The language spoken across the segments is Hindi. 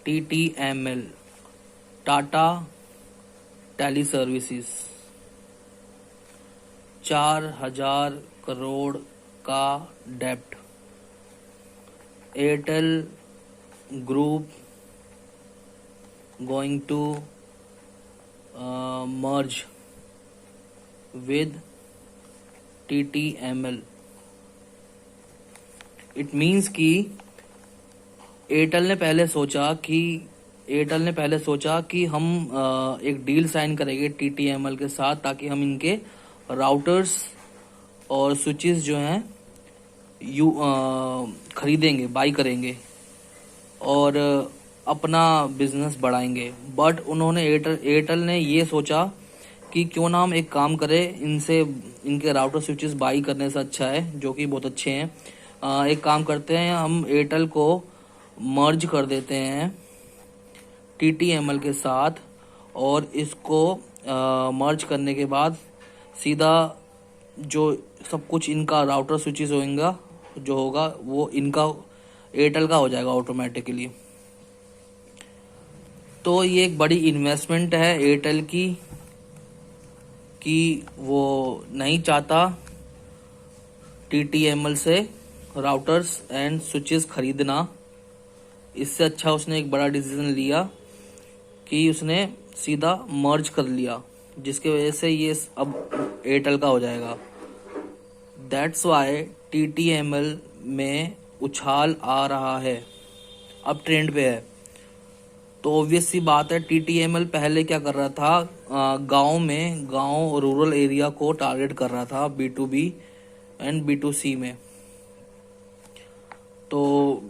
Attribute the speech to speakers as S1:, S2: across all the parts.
S1: TTML, Tata tele services, 4,000 crore का डेप्ट। Airtel group going to merge with TTML। It means कि एयरटेल ने पहले सोचा कि हम एक डील साइन करेंगे TTML के साथ, ताकि हम इनके राउटर्स और स्विचेस जो हैं खरीदेंगे, बाई करेंगे और अपना बिजनेस बढ़ाएंगे। बट उन्होंने एयरटेल ने ये सोचा कि क्यों ना हम एक काम करें, इनके राउटर स्विचेस बाई करने से अच्छा है, जो कि बहुत अच्छे हैं। एक काम करते हैं, हम एयरटेल को मर्ज कर देते हैं TTML के साथ, और इसको मर्ज करने के बाद सीधा जो सब कुछ इनका राउटर स्विचेस होगा वो इनका एयरटेल का हो जाएगा ऑटोमेटिकली। तो ये एक बड़ी इन्वेस्टमेंट है एयरटेल की, कि वो नहीं चाहता TTML से राउटर्स एंड स्विचेस खरीदना। इससे अच्छा उसने एक बड़ा डिसीजन लिया कि उसने सीधा मर्ज कर लिया, जिसकी वजह से ये अब एयरटेल का हो जाएगा। दैट्स वाई TTML में उछाल आ रहा है, अब ट्रेंड पे है। तो ऑब्वियस सी बात है, TTML पहले क्या कर रहा था, गांव रूरल एरिया को टारगेट कर रहा था B2B एंड B2C में, तो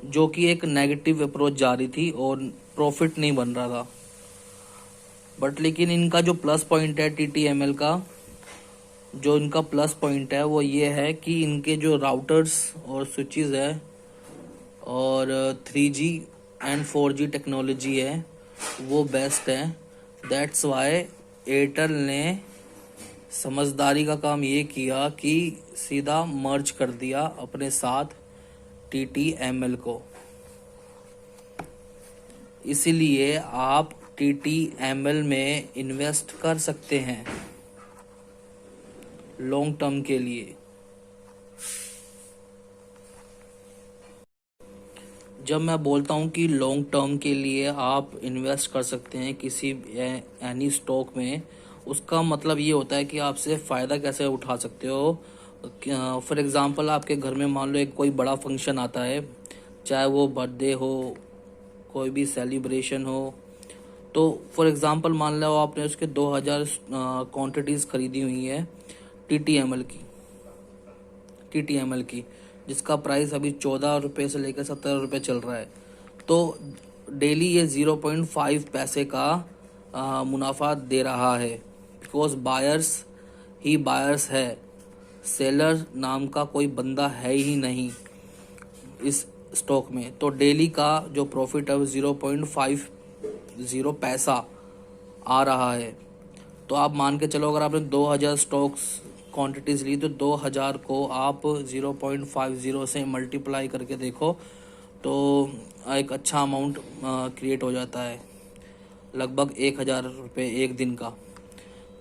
S1: जो कि एक नेगेटिव अप्रोच जा रही थी और प्रॉफिट नहीं बन रहा था। बट लेकिन इनका जो प्लस पॉइंट है TTML का, जो इनका प्लस पॉइंट है वो ये है कि इनके जो राउटर्स और स्विचेस है और 3G एंड 4G टेक्नोलॉजी है वो बेस्ट है। दैट्स वाई एयरटेल ने समझदारी का काम ये किया कि सीधा मर्ज कर दिया अपने साथ TTML को। इसीलिए आप TTML में इन्वेस्ट कर सकते हैं लॉन्ग टर्म के लिए। जब मैं बोलता हूं कि लॉन्ग टर्म के लिए आप इन्वेस्ट कर सकते हैं किसी एनी स्टॉक में, उसका मतलब ये होता है कि आपसे फ़ायदा कैसे उठा सकते हो। फॉर एग्जांपल, आपके घर में मान लो एक कोई बड़ा फंक्शन आता है, चाहे वो बर्थडे हो, कोई भी सेलिब्रेशन हो, तो फॉर एग्जांपल मान लो आपने उसके 2,000 क्वांटिटीज़ खरीदी हुई है TTML की, जिसका प्राइस अभी 14 रुपये से लेकर 17 रुपये चल रहा है। तो डेली ये 0.5 पैसे का मुनाफा दे रहा है, बिकॉज बायर्स है, सेलर नाम का कोई बंदा है ही नहीं इस स्टॉक में। तो डेली का जो प्रॉफिट है वो 0.50 पैसा आ रहा है। तो आप मान के चलो, अगर आपने 2,000 स्टॉक्स क्वांटिटीज ली तो 2,000 को आप 0.50 से मल्टीप्लाई करके देखो, तो एक अच्छा अमाउंट क्रिएट हो जाता है, लगभग 1,000 रुपये एक दिन का।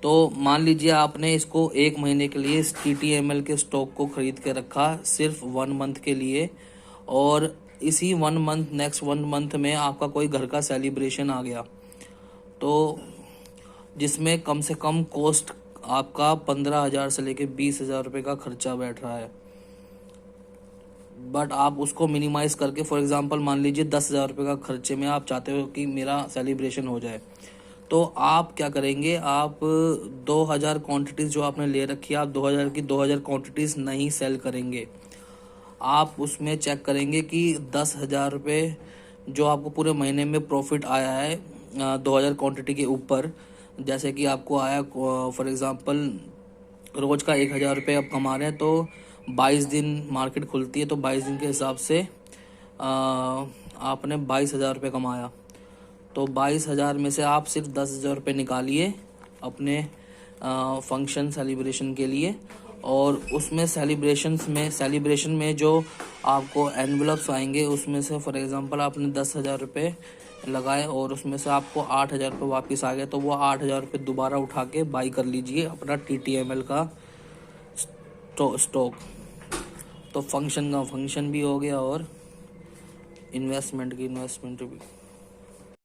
S1: तो मान लीजिए आपने इसको 1 महीने के लिए इस TTML के स्टॉक को खरीद के रखा सिर्फ 1 मंथ के लिए, और इसी 1 मंथ नेक्स्ट 1 मंथ में आपका कोई घर का सेलिब्रेशन आ गया, तो जिसमें कम से कम कॉस्ट आपका 15,000 से लेके 20,000 रुपये का खर्चा बैठ रहा है। बट आप उसको मिनिमाइज करके, फॉर एग्जांपल मान लीजिए 10,000 रुपये का खर्चे में आप चाहते हो कि मेरा सेलिब्रेशन हो जाए, तो आप क्या करेंगे, आप 2,000 क्वांटिटीज़ जो आपने ले रखी है, आप 2,000 की 2,000 क्वांटिटीज़ नहीं सेल करेंगे। आप उसमें चेक करेंगे कि 10,000 रुपये जो आपको पूरे महीने में प्रॉफिट आया है 2,000 क्वांटिटी के ऊपर, जैसे कि आपको आया फॉर एग्जांपल रोज़ का 1,000 रुपये आप कमा रहे हैं, तो 22 दिन मार्केट खुलती है, तो 22 दिन के हिसाब से आपने 22,000 रुपये कमाया। तो 22,000 में से आप सिर्फ 10,000 रुपये निकालिए अपने फंक्शन सेलिब्रेशन के लिए, और उसमें सेलिब्रेशन में जो आपको एनवलप्स आएंगे उसमें से फॉर एग्जांपल आपने 10,000 रुपये लगाए और उसमें से आपको 8,000 रुपये वापस आ गए, तो वो 8,000 रुपये दोबारा उठा के बाई कर लीजिए अपना TTML का स्टॉक। तो फंक्शन भी हो गया और इन्वेस्टमेंट भी।